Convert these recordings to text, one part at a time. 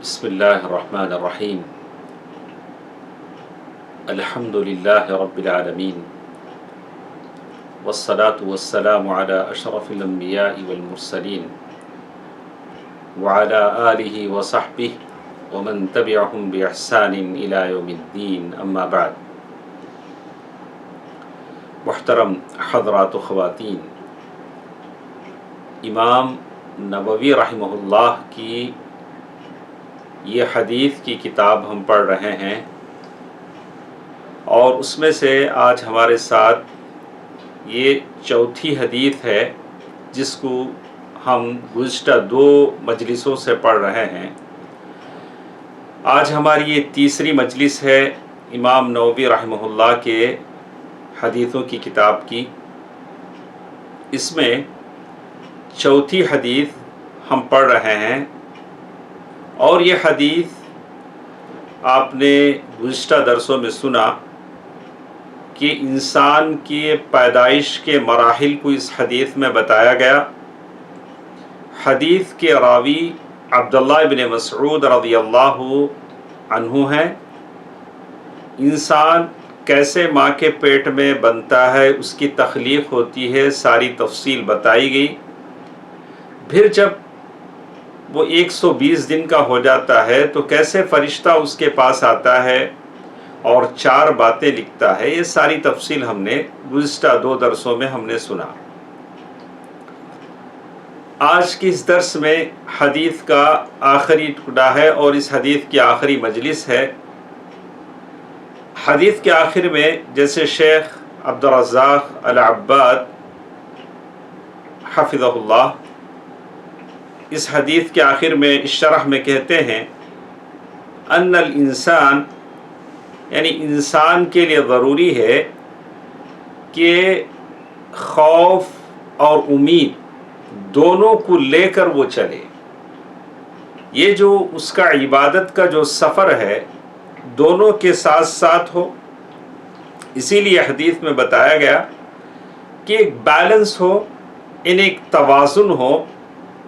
بسم الله الرحمن الرحيم. الحمد لله رب العالمين، والصلاة والسلام على أشرف الأنبياء والمرسلين وعلى آله وصحبه ومن تبعهم بإحسان إلى يوم الدين. أما بعد. محترم حضرات و خواتین، امام نووی رحمہ اللہ کی یہ حدیث کی کتاب ہم پڑھ رہے ہیں، اور اس میں سے آج ہمارے ساتھ یہ چوتھی حدیث ہے جس کو ہم گزشتہ 2 مجلسوں سے پڑھ رہے ہیں۔ آج ہماری یہ تیسری مجلس ہے امام نووی رحمہ اللہ کے حدیثوں کی کتاب کی۔ اس میں چوتھی حدیث ہم پڑھ رہے ہیں، اور یہ حدیث آپ نے گزشتہ درسوں میں سنا کہ انسان کی پیدائش کے مراحل کو اس حدیث میں بتایا گیا۔ حدیث کے راوی عبداللہ بن مسعود رضی اللہ عنہ ہیں۔ انسان کیسے ماں کے پیٹ میں بنتا ہے، اس کی تخلیق ہوتی ہے، ساری تفصیل بتائی گئی۔ پھر جب وہ 120 دن کا ہو جاتا ہے تو کیسے فرشتہ اس کے پاس آتا ہے اور 4 باتیں لکھتا ہے، یہ ساری تفصیل ہم نے گزشتہ 2 درسوں میں ہم نے سنا۔ آج کی اس درس میں حدیث کا آخری ٹکڑا ہے اور اس حدیث کی آخری مجلس ہے۔ حدیث کے آخر میں جیسے شیخ عبدالرزاق العباد حفظہ اللہ اس حدیث کے آخر میں اس شرح میں کہتے ہیں ان الانسان، یعنی انسان کے لیے ضروری ہے کہ خوف اور امید دونوں کو لے کر وہ چلے۔ یہ جو اس کا عبادت کا جو سفر ہے دونوں کے ساتھ ساتھ ہو۔ اسی لیے حدیث میں بتایا گیا کہ ایک بیلنس ہو، ایک توازن ہو،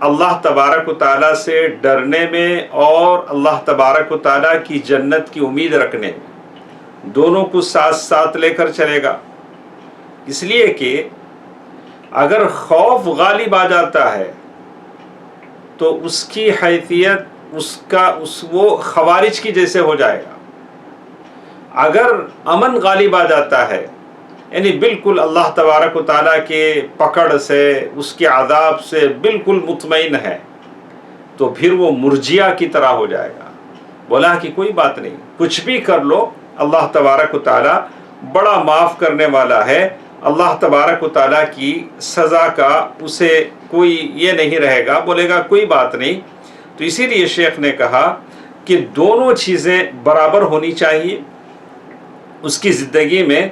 اللہ تبارک و تعالیٰ سے ڈرنے میں اور اللہ تبارک و تعالیٰ کی جنت کی امید رکھنے میں، دونوں کو ساتھ ساتھ لے کر چلے گا۔ اس لیے کہ اگر خوف غالب آ جاتا ہے تو اس کی حیثیت وہ خوارج کی جیسے ہو جائے گا۔ اگر امن غالب آ جاتا ہے، یعنی بالکل اللہ تبارک و تعالیٰ کے پکڑ سے، اس کے عذاب سے بالکل مطمئن ہے، تو پھر وہ مرجیہ کی طرح ہو جائے گا۔ بولا کہ کوئی بات نہیں، کچھ بھی کر لو، اللہ تبارک و تعالیٰ بڑا معاف کرنے والا ہے، اللہ تبارک و تعالیٰ کی سزا کا اسے کوئی یہ نہیں رہے گا، بولے گا کوئی بات نہیں۔ تو اسی لیے شیخ نے کہا کہ دونوں چیزیں برابر ہونی چاہیے اس کی زندگی میں،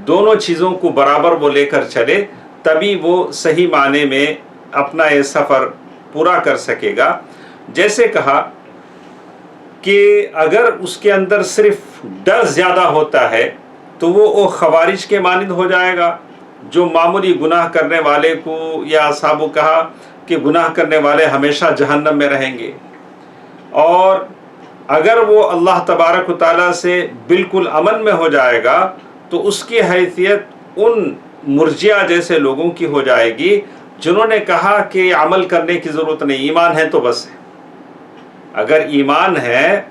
دونوں چیزوں کو برابر وہ لے کر چلے، تبھی وہ صحیح معنی میں اپنا یہ سفر پورا کر سکے گا۔ جیسے کہا کہ اگر اس کے اندر صرف ڈر زیادہ ہوتا ہے تو وہ خوارج کے مانند ہو جائے گا، جو معمولی گناہ کرنے والے کو، یا اصحابوں کہا کہ گناہ کرنے والے ہمیشہ جہنم میں رہیں گے۔ اور اگر وہ اللہ تبارک و تعالیٰ سے بالکل امن میں ہو جائے گا تو اس کی حیثیت ان مرجیہ جیسے لوگوں کی ہو جائے گی جنہوں نے کہا کہ عمل کرنے کی ضرورت نہیں، ایمان ہے تو بس ہے۔ اگر ایمان ہے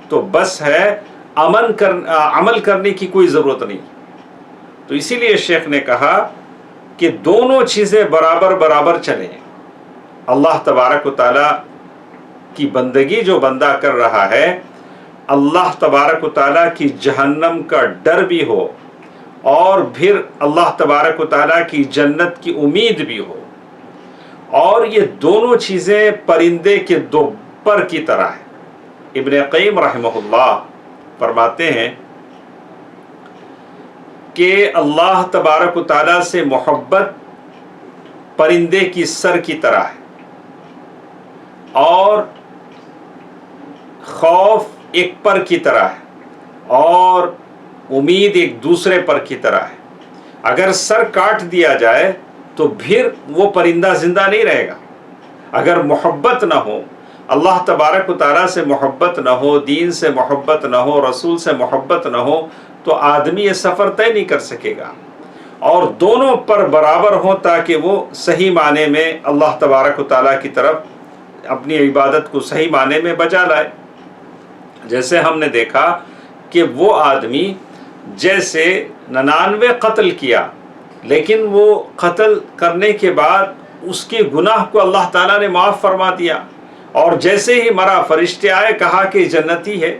تو بس ہے، عمل کرنے کی کوئی ضرورت نہیں۔ تو اسی لیے شیخ نے کہا کہ دونوں چیزیں برابر برابر چلیں۔ اللہ تبارک و تعالیٰ کی بندگی جو بندہ کر رہا ہے، اللہ تبارک و تعالیٰ کی جہنم کا ڈر بھی ہو، اور پھر اللہ تبارک و تعالیٰ کی جنت کی امید بھی ہو، اور یہ دونوں چیزیں پرندے کے 2 پر کی طرح ہے۔ ابن قیم رحمہ اللہ فرماتے ہیں کہ اللہ تبارک و تعالیٰ سے محبت پرندے کی سر کی طرح ہے، اور خوف ایک پر کی طرح ہے، اور امید ایک دوسرے پر کی طرح ہے۔ اگر سر کاٹ دیا جائے تو پھر وہ پرندہ زندہ نہیں رہے گا۔ اگر محبت نہ ہو اللہ تبارک و تعالیٰ سے محبت نہ ہو، دین سے محبت نہ ہو، رسول سے محبت نہ ہو، تو آدمی یہ سفر طے نہیں کر سکے گا۔ اور دونوں پر برابر ہوں تاکہ وہ صحیح معنی میں اللہ تبارک و تعالیٰ کی طرف اپنی عبادت کو صحیح معنی میں بجا لائے۔ جیسے ہم نے دیکھا کہ وہ آدمی جیسے 99 قتل کیا، لیکن وہ قتل کرنے کے بعد اس کے گناہ کو اللہ تعالیٰ نے معاف فرما دیا، اور جیسے ہی مرا فرشتے آئے کہا کہ جنتی ہے۔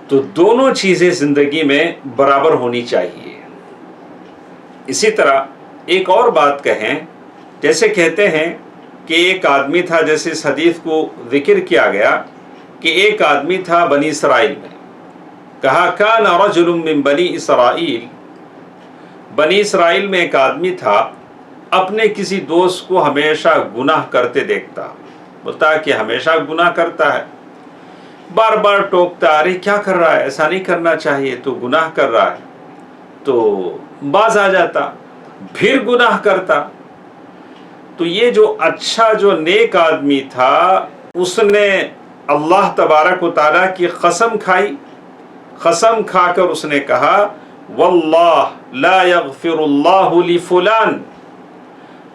تو دونوں چیزیں زندگی میں برابر ہونی چاہیے۔ اسی طرح ایک اور بات کہیں، جیسے کہتے ہیں کہ ایک آدمی تھا، جیسے اس حدیث کو ذکر کیا گیا کہ ایک آدمی تھا بنی اسرائیل میں، کہا کان رجل من بنی اسرائیل، بنی اسرائیل میں ایک آدمی تھا، اپنے کسی دوست کو ہمیشہ گناہ کرتے دیکھتا، بولتا کہ ہمیشہ گناہ کرتا ہے، بار بار ٹوکتا، ارے کیا کر رہا ہے، ایسا نہیں کرنا چاہیے، تو گناہ کر رہا ہے، تو باز آ جاتا، پھر گناہ کرتا۔ تو یہ جو اچھا جو نیک آدمی تھا، اس نے اللہ تبارک و تعالیٰ کی قسم کھائی، قسم کھا کر اس نے کہا واللہ لا یغفر اللہ لفلان،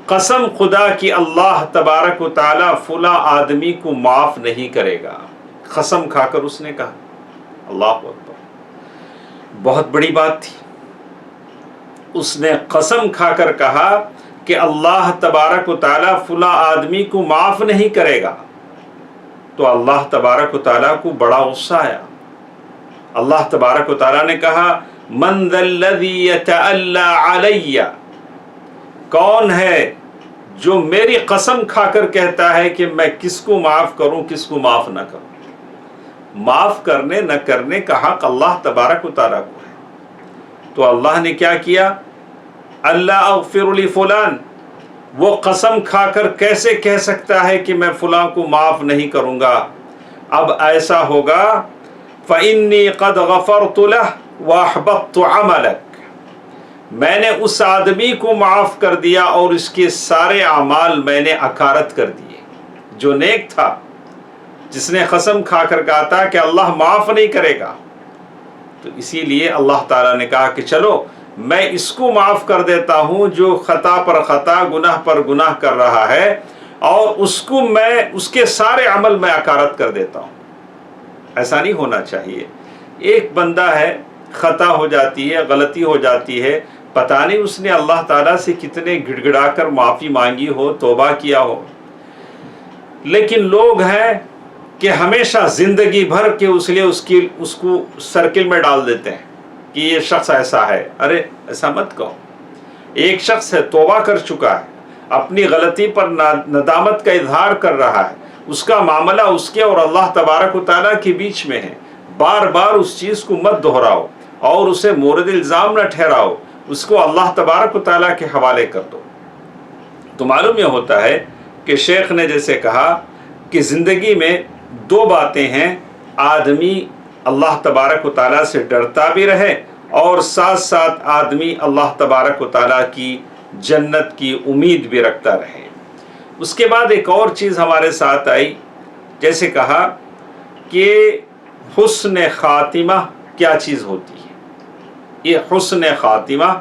قسم خدا کی اللہ تبارک و تعالیٰ فلاں آدمی کو معاف نہیں کرے گا، قسم کھا کر اس نے کہا۔ اللہ اکبر، بہت بڑی بات تھی۔ اس نے قسم کھا کر کہا کہ اللہ تبارک و تعالیٰ فلاں آدمی کو معاف نہیں کرے گا، تو اللہ تبارک و تعالیٰ کو بڑا غصہ آیا۔ اللہ تبارک و تعالیٰ نے کہا من ذا الذی یتألی علی، کون ہے جو میری قسم کھا کر کہتا ہے کہ میں کس کو معاف کروں کس کو معاف نہ کروں۔ معاف کرنے نہ کرنے کا حق اللہ تبارک و تعالیٰ کو ہے۔ تو اللہ نے کیا کیا، اللہ اغفر لفلان، وہ قسم کھا کر کیسے کہہ سکتا ہے کہ میں فلاں کو معاف نہیں کروں گا۔ اب ایسا ہوگا فإنی قد غفرت لہ وأحبطت عملک، میں نے اس آدمی کو معاف کر دیا اور اس کے سارے اعمال میں نے اکارت کر دیے۔ جو نیک تھا، جس نے قسم کھا کر کہا تھا کہ اللہ معاف نہیں کرے گا، تو اسی لیے اللہ تعالیٰ نے کہا کہ چلو میں اس کو معاف کر دیتا ہوں جو خطا پر خطا، گناہ پر گناہ کر رہا ہے، اور اس کو میں اس کے سارے عمل میں اکارت کر دیتا ہوں۔ ایسا نہیں ہونا چاہیے۔ ایک بندہ ہے، خطا ہو جاتی ہے، غلطی ہو جاتی ہے، پتہ نہیں اس نے اللہ تعالیٰ سے کتنے گڑ گڑا کر معافی مانگی ہو، توبہ کیا ہو، لیکن لوگ ہیں کہ ہمیشہ زندگی بھر کے اس لیے اس کو سرکل میں ڈال دیتے ہیں کہ یہ شخص ایسا ہے۔ ارے ایسا مت کہو۔ ایک شخص ہے، توبہ کر چکا ہے، اپنی غلطی پر ندامت کا اظہار کر رہا ہے، اس کا معاملہ اس کے اور اللہ تبارک و تعالیٰ کے بیچ میں ہے، بار بار اس چیز کو مت دہراؤ اور اسے مورد الزام نہ ٹھہراؤ، اس کو اللہ تبارک و تعالیٰ کے حوالے کر دو۔ تو معلوم یہ ہوتا ہے کہ شیخ نے جیسے کہا کہ زندگی میں دو باتیں ہیں، آدمی اللہ تبارک و تعالیٰ سے ڈرتا بھی رہے اور ساتھ ساتھ آدمی اللہ تبارک و تعالیٰ کی جنت کی امید بھی رکھتا رہے۔ اس کے بعد ایک اور چیز ہمارے ساتھ آئی، جیسے کہا کہ حسن خاتمہ کیا چیز ہوتی ہے۔ یہ حسن خاتمہ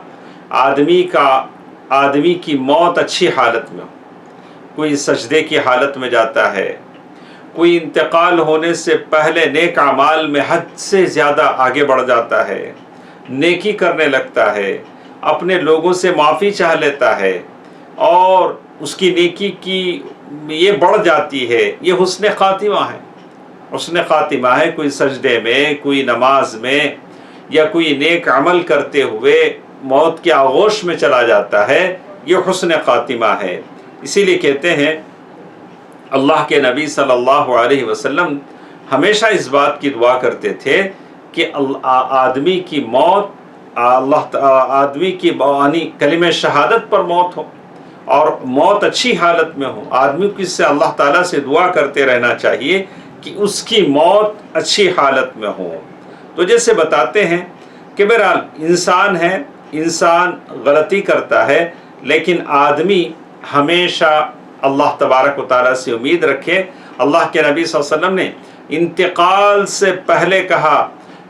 آدمی کی موت اچھی حالت میں ہو، کوئی سجدے کی حالت میں جاتا ہے، کوئی انتقال ہونے سے پہلے نیک اعمال میں حد سے زیادہ آگے بڑھ جاتا ہے، نیکی کرنے لگتا ہے، اپنے لوگوں سے معافی چاہ لیتا ہے اور اس کی نیکی کی یہ بڑھ جاتی ہے، یہ حسن خاتمہ ہے۔ حسن خاتمہ ہے کوئی سجدے میں، کوئی نماز میں، یا کوئی نیک عمل کرتے ہوئے موت کے آغوش میں چلا جاتا ہے، یہ حسن خاتمہ ہے۔ اسی لیے کہتے ہیں اللہ کے نبی صلی اللہ علیہ وسلم ہمیشہ اس بات کی دعا کرتے تھے کہ آدمی کی موت آدمی کی کلمہ شہادت پر موت ہو اور موت اچھی حالت میں ہو۔ آدمی کو اس سے اللہ تعالیٰ سے دعا کرتے رہنا چاہیے کہ اس کی موت اچھی حالت میں ہو۔ تو جیسے بتاتے ہیں کہ بہرحال انسان ہے، انسان غلطی کرتا ہے، لیکن آدمی ہمیشہ اللہ تبارک و تعالیٰ سے امید رکھے۔ اللہ کے نبی صلی اللہ علیہ وسلم نے انتقال سے پہلے کہا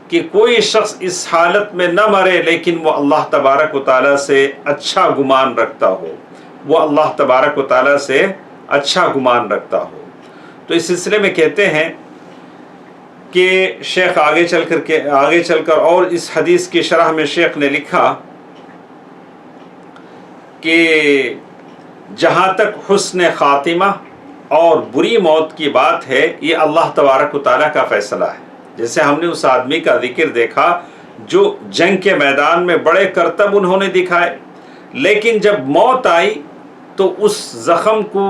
کہ کوئی شخص اس حالت میں نہ مرے لیکن وہ اللہ تبارک و تعالیٰ سے اچھا گمان رکھتا ہو، وہ اللہ تبارک و تعالیٰ سے اچھا گمان رکھتا ہو۔ تو اس سلسلے میں کہتے ہیں کہ شیخ آگے چل کر اور اس حدیث کی شرح میں شیخ نے لکھا کہ جہاں تک حسن خاتمہ اور بری موت کی بات ہے، یہ اللہ تبارک و تعالیٰ کا فیصلہ ہے۔ جیسے ہم نے اس آدمی کا ذکر دیکھا جو جنگ کے میدان میں بڑے کرتب انہوں نے دکھائے، لیکن جب موت آئی تو اس زخم کو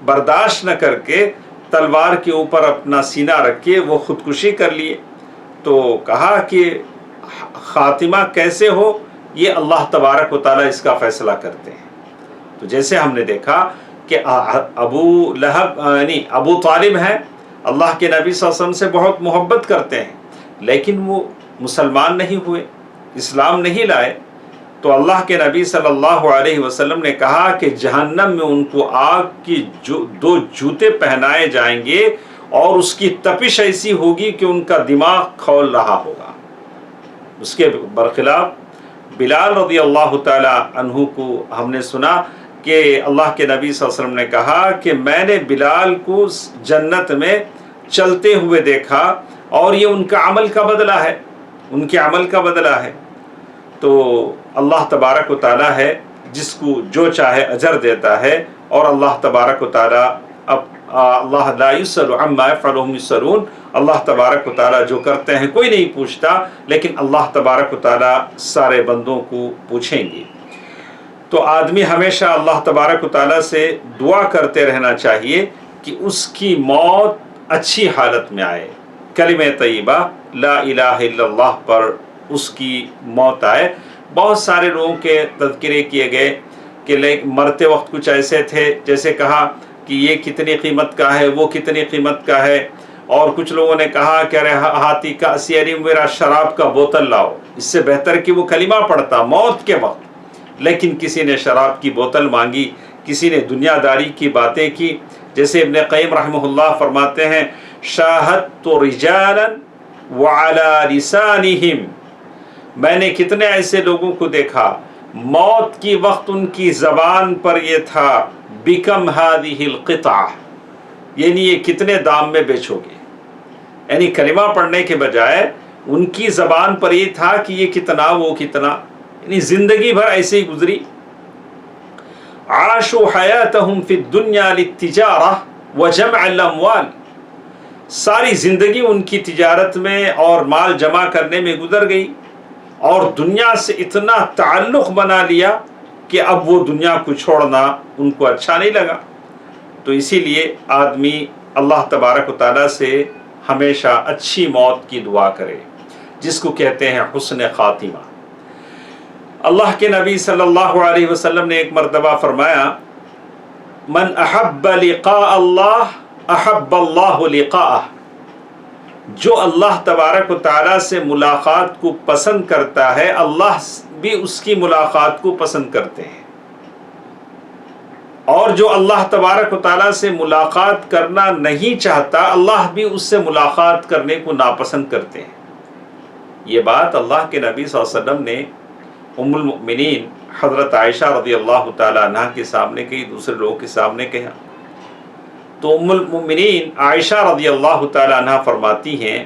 برداشت نہ کر کے تلوار کے اوپر اپنا سینہ رکھ کے وہ خودکشی کر لیے۔ تو کہا کہ خاتمہ کیسے ہو یہ اللہ تبارک و تعالیٰ اس کا فیصلہ کرتے ہیں۔ تو جیسے ہم نے دیکھا کہ ابو لہب یعنی ابو طالب ہیں، اللہ کے نبی صلی اللہ علیہ وسلم سے بہت محبت کرتے ہیں، لیکن وہ مسلمان نہیں ہوئے، اسلام نہیں لائے۔ تو اللہ کے نبی صلی اللہ علیہ وسلم نے کہا کہ جہنم میں ان کو آگ کی دو جوتے پہنائے جائیں گے اور اس کی تپش ایسی ہوگی کہ ان کا دماغ کھول رہا ہوگا۔ اس کے برخلاف بلال رضی اللہ تعالی عنہ کو ہم نے سنا کہ اللہ کے نبی صلی اللہ علیہ وسلم نے کہا کہ میں نے بلال کو جنت میں چلتے ہوئے دیکھا اور یہ ان کا عمل کا بدلہ ہے، ان کے عمل کا بدلہ ہے۔ تو اللہ تبارک و تعالیٰ ہے جس کو جو چاہے اجر دیتا ہے، اور اللہ تبارک و تعالیٰ اللہ لا یسأل عما یفعل وهم یسألون، اللہ تبارک و تعالیٰ جو کرتے ہیں کوئی نہیں پوچھتا، لیکن اللہ تبارک و تعالیٰ سارے بندوں کو پوچھیں گے۔ تو آدمی ہمیشہ اللہ تبارک و تعالیٰ سے دعا کرتے رہنا چاہیے کہ اس کی موت اچھی حالت میں آئے، کلمہ طیبہ لا الہ الا اللہ پر اس کی موت آئے۔ بہت سارے لوگوں کے تذکرے کیے گئے کہ مرتے وقت کچھ ایسے تھے، جیسے کہا کہ یہ کتنی قیمت کا ہے، وہ کتنی قیمت کا ہے، اور کچھ لوگوں نے کہا کہ ارے ہاتھی کا اسیری میرا شراب کا بوتل لاؤ، اس سے بہتر کہ وہ کلمہ پڑھتا موت کے وقت، لیکن کسی نے شراب کی بوتل مانگی، کسی نے دنیا داری کی باتیں کی۔ جیسے ابن قیم رحمہ اللہ فرماتے ہیں شاہدت رجالا وعلی لسانہم، میں نے کتنے ایسے لوگوں کو دیکھا موت کی وقت ان کی زبان پر یہ تھا بکم ہذہ القطعہ، یعنی یہ کتنے دام میں بیچو گے، یعنی کلمہ پڑھنے کے بجائے ان کی زبان پر یہ تھا کہ یہ کتنا وہ کتنا، یعنی زندگی بھر ایسے ہی گزری۔ عاشوا حیاتہم فی الدنیا للتجارہ وجمع الاموال، ساری زندگی ان کی تجارت میں اور مال جمع کرنے میں گزر گئی، اور دنیا سے اتنا تعلق بنا لیا کہ اب وہ دنیا کو چھوڑنا ان کو اچھا نہیں لگا۔ تو اسی لیے آدمی اللہ تبارک و تعالیٰ سے ہمیشہ اچھی موت کی دعا کرے، جس کو کہتے ہیں حسن خاتمہ۔ اللہ کے نبی صلی اللہ علیہ وسلم نے ایک مرتبہ فرمایا من احب لقاء اللہ احب اللہ لقاءہ، جو اللہ تبارک و تعالیٰ سے ملاقات کو پسند کرتا ہے اللہ بھی اس کی ملاقات کو پسند کرتے ہیں، اور جو اللہ تبارک و تعالیٰ سے ملاقات کرنا نہیں چاہتا اللہ بھی اس سے ملاقات کرنے کو ناپسند کرتے ہیں۔ یہ بات اللہ کے نبی صلی اللہ علیہ وسلم نے ام المؤمنین حضرت عائشہ رضی اللہ تعالیٰ عنہ کے سامنے کہی، دوسرے لوگوں کے سامنے کہا۔ تو ام المؤمنین عائشہ رضی اللہ تعالیٰ عنہ فرماتی ہیں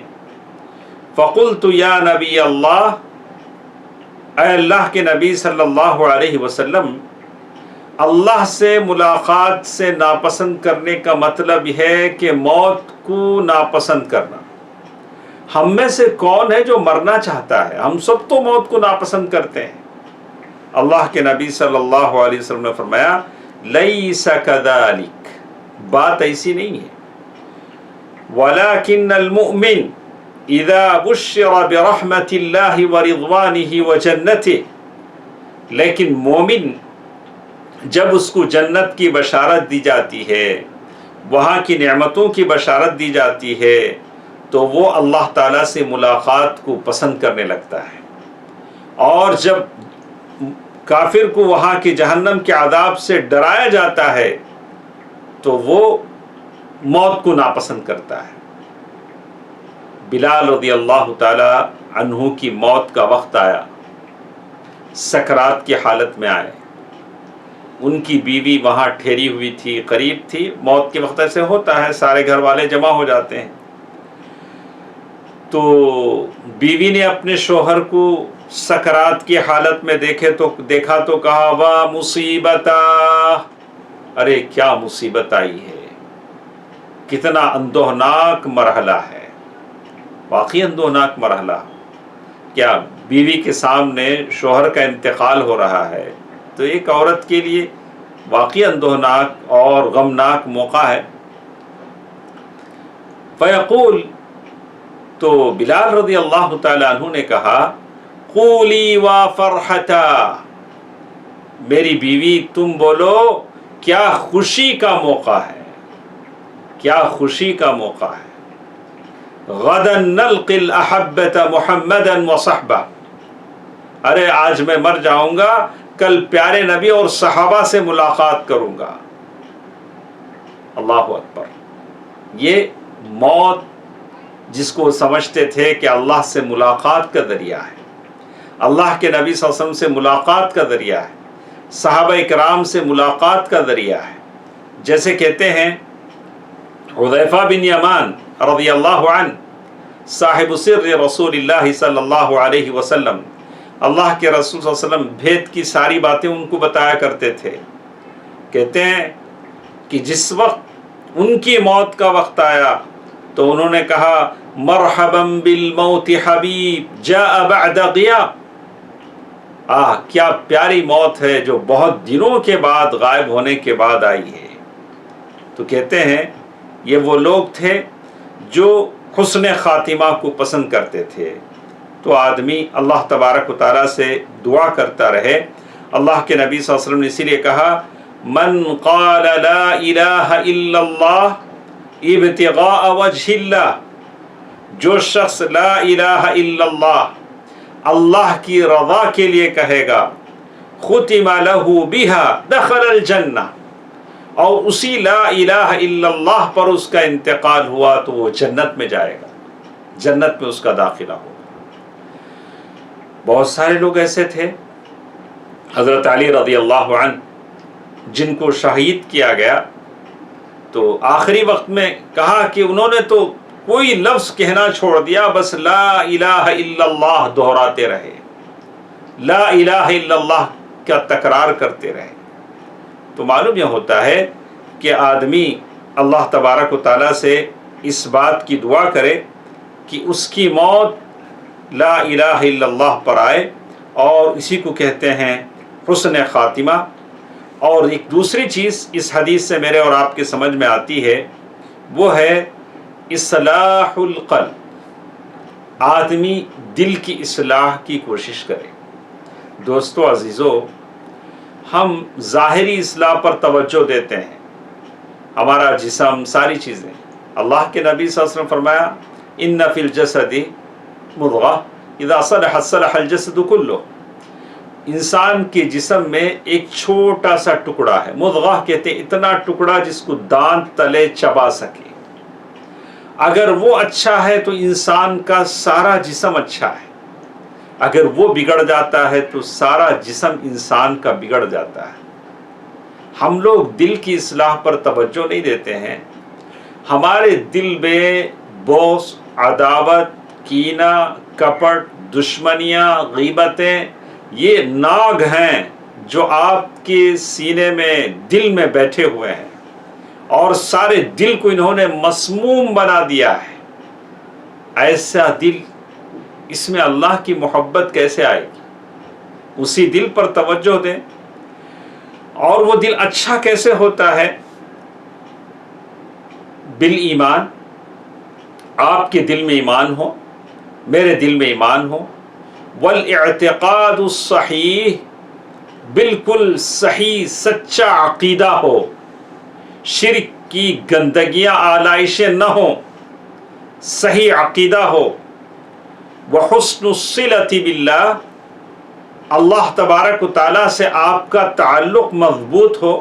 فقلت یا نبی اللہ، اے اللہ کے نبی صلی اللہ علیہ وسلم، اللہ سے ملاقات سے ناپسند کرنے کا مطلب یہ ہے کہ موت کو ناپسند کرنا۔ ہم میں سے کون ہے جو مرنا چاہتا ہے؟ ہم سب تو موت کو ناپسند کرتے ہیں۔ اللہ کے نبی صلی اللہ علیہ وسلم نے فرمایا لیس کذالک، بات ایسی نہیں ہے، ولیکن المؤمن اذا بشر برحمت اللہ ورضوانہ وجنتہ، لیکن مومن جب اس کو جنت کی بشارت دی جاتی ہے، وہاں کی نعمتوں کی بشارت دی جاتی ہے، تو وہ اللہ تعالیٰ سے ملاقات کو پسند کرنے لگتا ہے۔ اور جب کافر کو وہاں کے جہنم کے عذاب سے ڈرایا جاتا ہے تو وہ موت کو ناپسند کرتا ہے۔ بلال رضی اللہ تعالی عنہ کی موت کا وقت آیا، سکرات کی حالت میں آئے، ان کی بیوی وہاں ٹھہری ہوئی تھی، قریب تھی۔ موت کے وقت ایسے ہوتا ہے، سارے گھر والے جمع ہو جاتے ہیں۔ تو بیوی نے اپنے شوہر کو سکرات کی حالت میں دیکھا تو کہا واہ مصیبتا، ارے کیا مصیبت آئی ہے، کتنا اندوہناک مرحلہ ہے، واقعی اندوہناک مرحلہ۔ کیا بیوی کے سامنے شوہر کا انتقال ہو رہا ہے تو ایک عورت کے لیے واقعی اندوہناک اور غمناک موقع ہے۔ فیقول، تو بلال رضی اللہ تعالی عنہ نے کہا قولی وا فرحتا، میری بیوی تم بولو کیا خوشی کا موقع ہے، کیا خوشی کا موقع ہے۔ غدا نلقی الاحبۃ محمدا وصحبہ، ارے آج میں مر جاؤں گا، کل پیارے نبی اور صحابہ سے ملاقات کروں گا۔ اللہ اکبر۔ یہ موت جس کو سمجھتے تھے کہ اللہ سے ملاقات کا ذریعہ ہے، اللہ کے نبی صلی اللہ علیہ وسلم سے ملاقات کا ذریعہ ہے، صحابہ اکرام سے ملاقات کا ذریعہ ہے۔ جیسے کہتے ہیں حذیفہ بن یمان رضی اللہ عنہ، صاحب سر رسول اللہ صلی اللہ علیہ وسلم، اللہ کے رسول صلی اللہ علیہ وسلم بھید کی ساری باتیں ان کو بتایا کرتے تھے۔ کہتے ہیں کہ جس وقت ان کی موت کا وقت آیا تو انہوں نے کہا مرحبا بالموت حبیب جاء بعد غیاب، کیا پیاری موت ہے جو بہت دنوں کے بعد غائب ہونے کے بعد آئی ہے۔ تو کہتے ہیں یہ وہ لوگ تھے جو حسن خاتمہ کو پسند کرتے تھے۔ تو آدمی اللہ تبارک و تعالیٰ سے دعا کرتا رہے۔ اللہ کے نبی صلی اللہ علیہ وسلم نے اسی لیے کہا من قال لا الہ الا اللہ ابتغاء وجہ اللہ، جو شخص لا الہ الا اللہ اللہ کی رضا کے لیے کہے گا، ختم لہ بہا دخل الجنہ، اور اسی لا الہ الا اللہ پر اس کا انتقال ہوا تو وہ جنت میں جائے گا، جنت میں اس کا داخلہ ہوگا۔ بہت سارے لوگ ایسے تھے، حضرت علی رضی اللہ عنہ جن کو شہید کیا گیا، تو آخری وقت میں کہا کہ انہوں نے تو کوئی لفظ کہنا چھوڑ دیا، بس لا الہ الا اللہ دہراتے رہے، لا الہ الا اللہ کا تکرار کرتے رہے۔ تو معلوم یہ ہوتا ہے کہ آدمی اللہ تبارک و تعالیٰ سے اس بات کی دعا کرے کہ اس کی موت لا الہ الا اللہ پر آئے، اور اسی کو کہتے ہیں حسن خاتمہ۔ اور ایک دوسری چیز اس حدیث سے میرے اور آپ کے سمجھ میں آتی ہے، وہ ہے اصلاح القلب، آدمی دل کی اصلاح کی کوشش کرے۔ دوستو عزیزو، ہم ظاہری اصلاح پر توجہ دیتے ہیں، ہمارا جسم، ساری چیزیں۔ اللہ کے نبی صلی اللہ علیہ وسلم فرمایا ان فی الجسد مضغہ اذا صلحت صلح الجسد کلہ، انسان کے جسم میں ایک چھوٹا سا ٹکڑا ہے، مضغہ کہتے ہیں اتنا ٹکڑا جس کو دانت تلے چبا سکے، اگر وہ اچھا ہے تو انسان کا سارا جسم اچھا ہے، اگر وہ بگڑ جاتا ہے تو سارا جسم انسان کا بگڑ جاتا ہے۔ ہم لوگ دل کی اصلاح پر توجہ نہیں دیتے ہیں، ہمارے دل میں بغض، عداوت، کینہ، کپٹ، دشمنیاں، غیبتیں، یہ ناگ ہیں جو آپ کے سینے میں، دل میں بیٹھے ہوئے ہیں، اور سارے دل کو انہوں نے مسموم بنا دیا ہے۔ ایسا دل، اس میں اللہ کی محبت کیسے آئے گی؟ اسی دل پر توجہ دیں۔ اور وہ دل اچھا کیسے ہوتا ہے؟ بالایمان، آپ کے دل میں ایمان ہو، میرے دل میں ایمان ہو، والاعتقاد الصحیح، بالکل صحیح سچا عقیدہ ہو، شرک کی گندگیاں آلائشیں نہ ہوں، صحیح عقیدہ ہو، وحسن الصلۃ باللہ، اللہ تبارک و تعالیٰ سے آپ کا تعلق مضبوط ہو،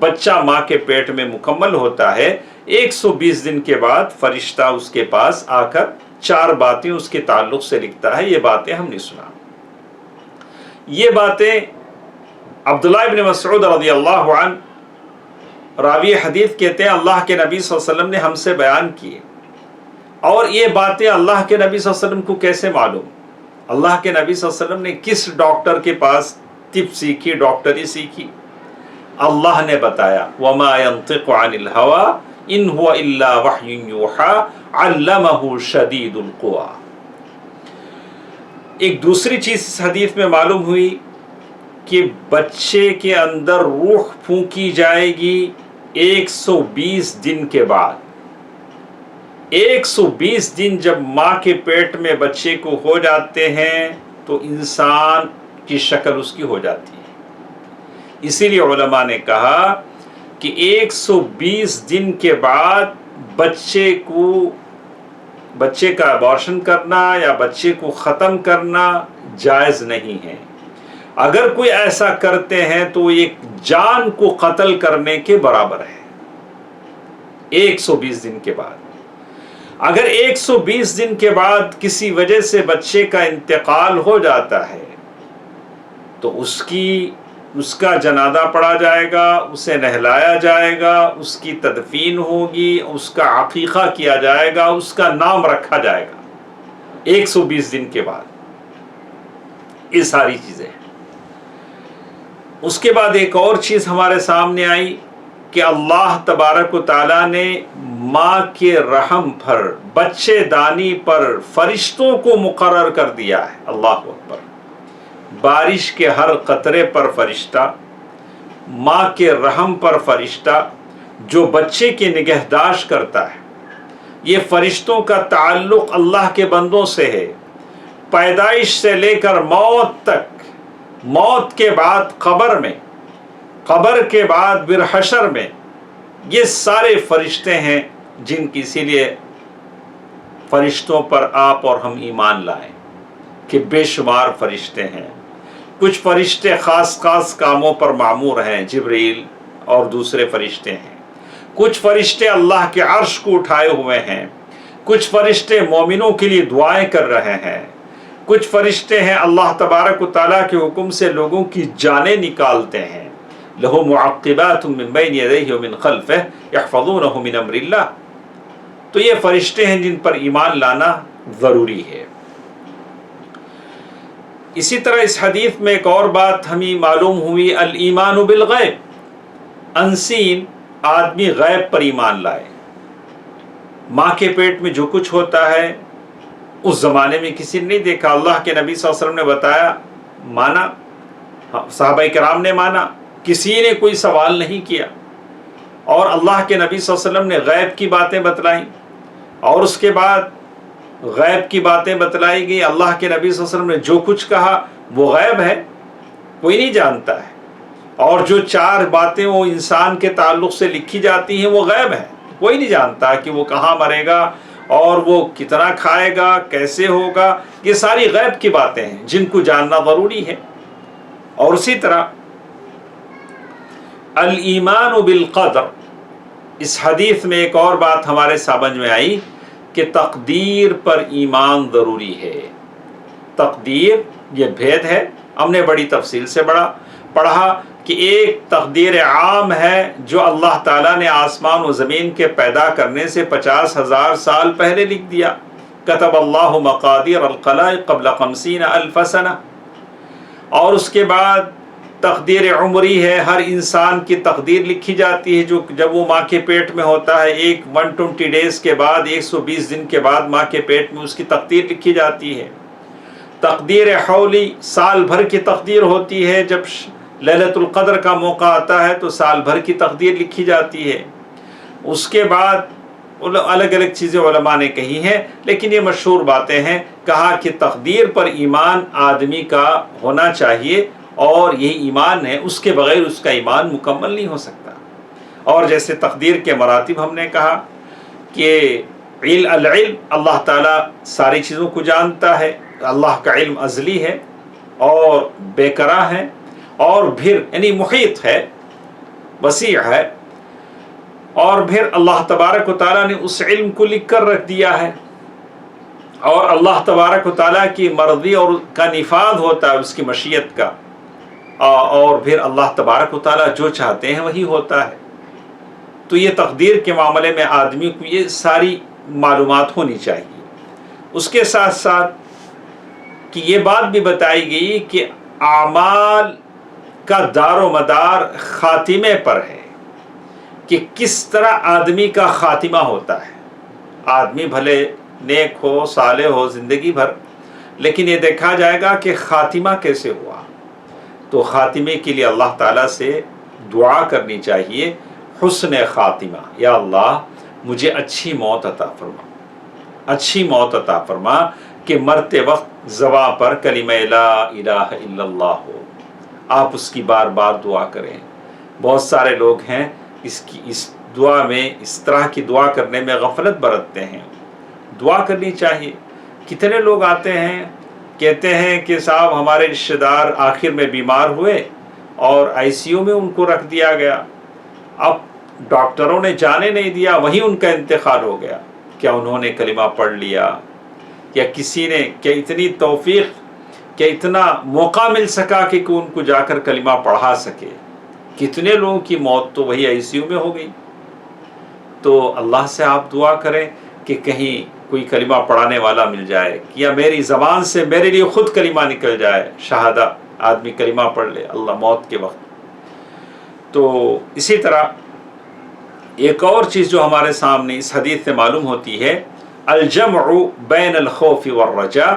بچہ ماں کے پیٹ میں مکمل ہوتا ہے 120 دن کے بعد فرشتہ اس کے پاس آ کر 4 باتیں اس کے تعلق سے لکھتا ہے. یہ باتیں ہم نے سنا. یہ باتیں عبداللہ ابن مسعود رضی اللہ عنہ راوی حدیث کہتے ہیں اللہ کے نبی صلی اللہ علیہ وسلم نے ہم سے بیان کیے. اور یہ باتیں اللہ کے نبی صلی اللہ علیہ وسلم کو کیسے معلوم؟ اللہ کے نبی صلی اللہ علیہ وسلم نے کس ڈاکٹر کے پاس طب سیکھی، ڈاکٹری سیکھی؟ اللہ نے بتایا وَمَا يَنطِقُ عَنِ الْهَوَىٰ إِنْ هُوَ إِلَّا وَحْيٌ يُوحَىٰ عَلَّمَهُ شَدِيدُ الْقُوَىٰ. ایک دوسری چیز اس حدیث میں معلوم ہوئی کہ بچے کے اندر روح پھونکی جائے گی 120 دن کے بعد. 120 دن جب ماں کے پیٹ میں بچے کو ہو جاتے ہیں تو انسان کی شکل اس کی ہو جاتی ہے. اسی لیے علماء نے کہا کہ 120 دن کے بعد بچے کا ابارشن کرنا یا بچے کو ختم کرنا جائز نہیں ہے. اگر کوئی ایسا کرتے ہیں تو ایک جان کو قتل کرنے کے برابر ہے. 120 دن کے بعد اگر 120 دن کے بعد کسی وجہ سے بچے کا انتقال ہو جاتا ہے تو اس کا جنازہ پڑھا جائے گا، اسے نہلایا جائے گا، اس کی تدفین ہوگی، اس کا عقیقہ کیا جائے گا، اس کا نام رکھا جائے گا 120 دن کے بعد. یہ ساری چیزیں. اس کے بعد ایک اور چیز ہمارے سامنے آئی کہ اللہ تبارک و تعالیٰ نے ماں کے رحم پر، بچے دانی پر فرشتوں کو مقرر کر دیا ہے. اللہ اکبر. بارش کے ہر قطرے پر فرشتہ، ماں کے رحم پر فرشتہ جو بچے کی نگہداشت کرتا ہے. یہ فرشتوں کا تعلق اللہ کے بندوں سے ہے، پیدائش سے لے کر موت تک. موت کے بعد قبر میں، قبر کے بعد برحشر میں، یہ سارے فرشتے ہیں جن کی، اسی لیے فرشتوں پر آپ اور ہم ایمان لائیں کہ بے شمار فرشتے ہیں. کچھ فرشتے خاص خاص کاموں پر معمور ہیں، جبریل اور دوسرے فرشتے ہیں. کچھ فرشتے اللہ کے عرش کو اٹھائے ہوئے ہیں. کچھ فرشتے مومنوں کے لیے دعائیں کر رہے ہیں. کچھ فرشتے ہیں اللہ تبارک و تعالیٰ کے حکم سے لوگوں کی جانیں نکالتے ہیں. لَهُ مُعَقِّبَاتٌ مِّن بَيْنِ يَدَيْهِ وَمِنْ خَلْفِهِ يَحْفَظُونَهُ مِنْ أَمْرِ اللَّهِ. تو یہ فرشتے ہیں جن پر ایمان لانا ضروری ہے. اسی طرح اس حدیث میں ایک اور بات ہمیں معلوم ہوئی، الایمان بالغیب. انسین آدمی غیب پر ایمان لائے. ماں کے پیٹ میں جو کچھ ہوتا ہے اس زمانے میں کسی نے نہیں دیکھا. اللہ کے نبی صلی اللہ علیہ وسلم نے بتایا، مانا، صحابہ کرام نے مانا، کسی نے کوئی سوال نہیں کیا. اور اللہ کے نبی صلی اللہ علیہ وسلم نے غیب کی باتیں بتلائیں، اور اس کے بعد غیب کی باتیں بتلائی گئی. اللہ کے نبی صلی اللہ علیہ وسلم نے جو کچھ کہا وہ غیب ہے، کوئی نہیں جانتا ہے. اور جو 4 باتیں وہ انسان کے تعلق سے لکھی جاتی ہیں وہ غیب ہے، کوئی نہیں جانتا کہ وہ کہاں مرے گا اور وہ کتنا کھائے گا، کیسے ہوگا. یہ ساری غیب کی باتیں ہیں جن کو جاننا ضروری ہے. اور اسی طرح الایمان بالقدر، اس حدیث میں ایک اور بات ہمارے سمجھ میں آئی کہ تقدیر پر ایمان ضروری ہے. تقدیر یہ بھید ہے، ہم نے بڑی تفصیل سے پڑھا کہ ایک تقدیر عام ہے جو اللہ تعالیٰ نے آسمان و زمین کے پیدا کرنے سے 50,000 سال پہلے لکھ دیا. کتب اللہ مقادیر الخلائق قبل 50,000 سنہ. اور اس کے بعد تقدیر عمری ہے، ہر انسان کی تقدیر لکھی جاتی ہے جو جب وہ ماں کے پیٹ میں ہوتا ہے. 120 ڈیز کے بعد، 120 دن کے بعد ماں کے پیٹ میں اس کی تقدیر لکھی جاتی ہے. تقدیر حولی سال بھر کی تقدیر ہوتی ہے، جب لیلۃ القدر کا موقع آتا ہے تو سال بھر کی تقدیر لکھی جاتی ہے. اس کے بعد الگ الگ چیزیں علماء نے کہی ہیں، لیکن یہ مشہور باتیں ہیں. کہا کہ تقدیر پر ایمان آدمی کا ہونا چاہیے، اور یہ ایمان ہے، اس کے بغیر اس کا ایمان مکمل نہیں ہو سکتا. اور جیسے تقدیر کے مراتب ہم نے کہا کہ العلم، اللہ تعالیٰ ساری چیزوں کو جانتا ہے. اللہ کا علم ازلی ہے اور بے کرا ہے، اور پھر یعنی محیط ہے. وسیع ہے، اور پھر اللہ تبارک و تعالیٰ نے اس علم کو لکھ کر رکھ دیا ہے، اور اللہ تبارک و تعالیٰ کی مرضی اور کا نفاذ ہوتا ہے اس کی مشیت کا، اور پھر اللہ تبارک و تعالیٰ جو چاہتے ہیں وہی ہوتا ہے۔ تو یہ تقدیر کے معاملے میں آدمی کو یہ ساری معلومات ہونی چاہیے۔ اس کے ساتھ ساتھ کہ یہ بات بھی بتائی گئی کہ اعمال کا دار و مدار خاتمے پر ہے، کہ کس طرح آدمی کا خاتمہ ہوتا ہے۔ آدمی بھلے نیک ہو، صالح ہو زندگی بھر، لیکن یہ دیکھا جائے گا کہ خاتمہ کیسے ہوا۔ تو خاتمے کے لیے اللہ تعالیٰ سے دعا کرنی چاہیے، حسن خاتمہ، یا اللہ مجھے اچھی موت عطا فرما، اچھی موت عطا فرما کہ مرتے وقت زباں پر کلمہ لا الہ الا اللہ ہو۔ آپ اس کی بار بار دعا کریں۔ بہت سارے لوگ ہیں اس دعا میں، اس طرح کی دعا کرنے میں غفلت برتتے ہیں۔ دعا کرنی چاہیے۔ کتنے لوگ آتے ہیں کہتے ہیں کہ صاحب ہمارے رشتہ دار آخر میں بیمار ہوئے اور ICU میں ان کو رکھ دیا گیا، اب ڈاکٹروں نے جانے نہیں دیا، وہیں ان کا انتقال ہو گیا۔ کیا انہوں نے کلمہ پڑھ لیا؟ یا کسی نے کیا اتنی توفیق، کیا اتنا موقع مل سکا کہ ان کو جا کر کلمہ پڑھا سکے؟ کتنے لوگوں کی موت تو وہی ICU میں ہو گئی۔ تو اللہ سے آپ دعا کریں کہ کہیں کوئی کلمہ پڑھانے والا مل جائے، یا میری زبان سے میرے لیے خود کلمہ نکل جائے، شہادہ آدمی کلمہ پڑھ لے اللہ موت کے وقت۔ تو اسی طرح ایک اور چیز جو ہمارے سامنے اس حدیث سے معلوم ہوتی ہے، الجمع بین الخوف والرجاء،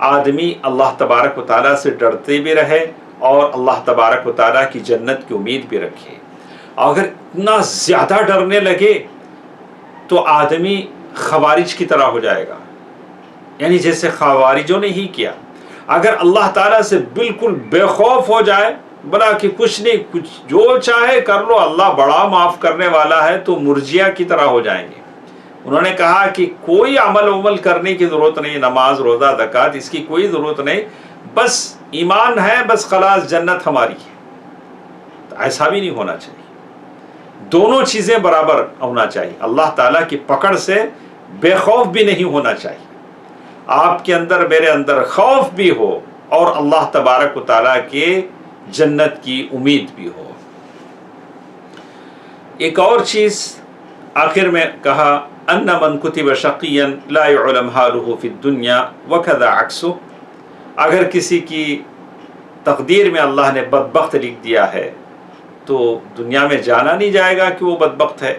آدمی اللہ تبارک و تعالیٰ سے ڈرتے بھی رہے اور اللہ تبارک و تعالیٰ کی جنت کی امید بھی رکھے۔ اگر اتنا زیادہ ڈرنے لگے تو آدمی خوارج کی طرح ہو جائے گا، یعنی جیسے خوارجوں نے ہی کیا۔ اگر اللہ تعالیٰ سے بالکل بے خوف ہو جائے، بلا کہ کچھ نہیں، کچھ جو چاہے کر لو، اللہ بڑا معاف کرنے والا ہے، تو مرجیہ کی طرح ہو جائیں گے۔ انہوں نے کہا کہ کوئی عمل کرنے کی ضرورت نہیں، نماز روزہ زکوٰۃ اس کی کوئی ضرورت نہیں، بس ایمان ہے، بس خلاص جنت ہماری ہے۔ تو ایسا بھی نہیں ہونا چاہیے، دونوں چیزیں برابر ہونا چاہیے۔ اللہ تعالیٰ کی پکڑ سے بے خوف بھی نہیں ہونا چاہیے، آپ کے اندر میرے اندر خوف بھی ہو اور اللہ تبارک و تعالیٰ کے جنت کی امید بھی ہو۔ ایک اور چیز آخر میں کہا، ان من کتب شقیا لا يعلم حاله فی الدنیا وکذا عکسہ، اگر کسی کی تقدیر میں اللہ نے بدبخت لکھ دیا ہے تو دنیا میں جانا نہیں جائے گا کہ وہ بدبخت ہے۔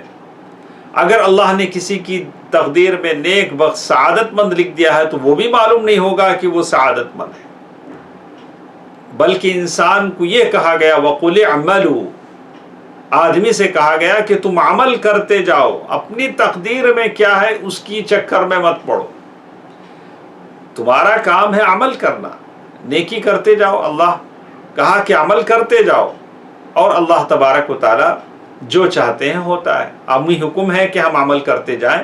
اگر اللہ نے کسی کی تقدیر میں نیک بخت سعادت مند لکھ دیا ہے تو وہ بھی معلوم نہیں ہوگا کہ وہ سعادت مند ہے، بلکہ انسان کو یہ کہا گیا وَقُلِ اعْمَلُوا، آدمی سے کہا گیا کہ تم عمل کرتے جاؤ، اپنی تقدیر میں کیا ہے اس کی چکر میں مت پڑو، تمہارا کام ہے عمل کرنا، نیکی کرتے جاؤ۔ اللہ کہا کہ عمل کرتے جاؤ، اور اللہ تبارک و تعالی جو چاہتے ہیں ہوتا ہے۔ عمومی حکم ہے کہ ہم عمل کرتے جائیں۔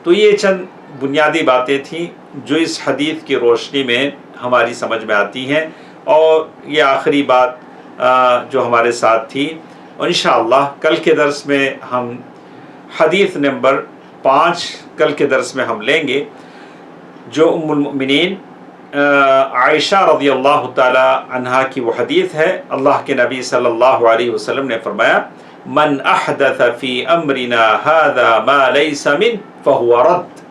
تو یہ چند بنیادی باتیں تھیں جو اس حدیث کی روشنی میں ہماری سمجھ میں آتی ہیں، اور یہ آخری بات جو ہمارے ساتھ تھی، اور انشاءاللہ کل کے درس میں ہم حدیث نمبر 5 کل کے درس میں ہم لیں گے، جو ام المؤمنین عائشہ رضی اللہ تعالی عنہا کی وہ حدیث ہے۔ اللہ کے نبی صلی اللہ علیہ وسلم نے فرمایا، من احدث فی امرنا هذا ما لیس من فهو رد۔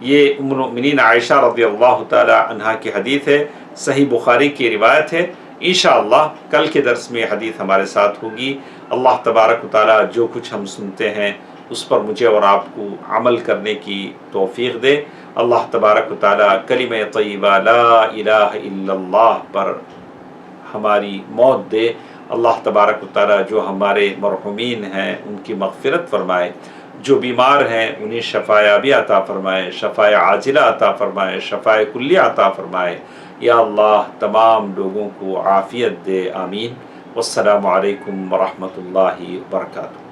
یہ ام المؤمنین عائشہ رضی اللہ تعالی عنہا کی حدیث ہے، صحیح بخاری کی روایت ہے۔ انشاءاللہ کل کے درس میں حدیث ہمارے ساتھ ہوگی۔ اللہ تبارک و تعالی جو کچھ ہم سنتے ہیں اس پر مجھے اور آپ کو عمل کرنے کی توفیق دے۔ اللہ تبارک و تعالی کلمہ طیبہ لا الہ الا اللہ پر ہماری موت دے۔ اللہ تبارک و تعالی جو ہمارے مرحومین ہیں ان کی مغفرت فرمائے، جو بیمار ہیں انہیں شفا یابی عطا فرمائے، شفا عاجلہ عطا فرمائے، شفا کلیہ عطا فرمائے۔ یا اللہ تمام لوگوں کو عافیت دے، آمین۔ والسلام علیکم ورحمۃ اللہ وبرکاتہ۔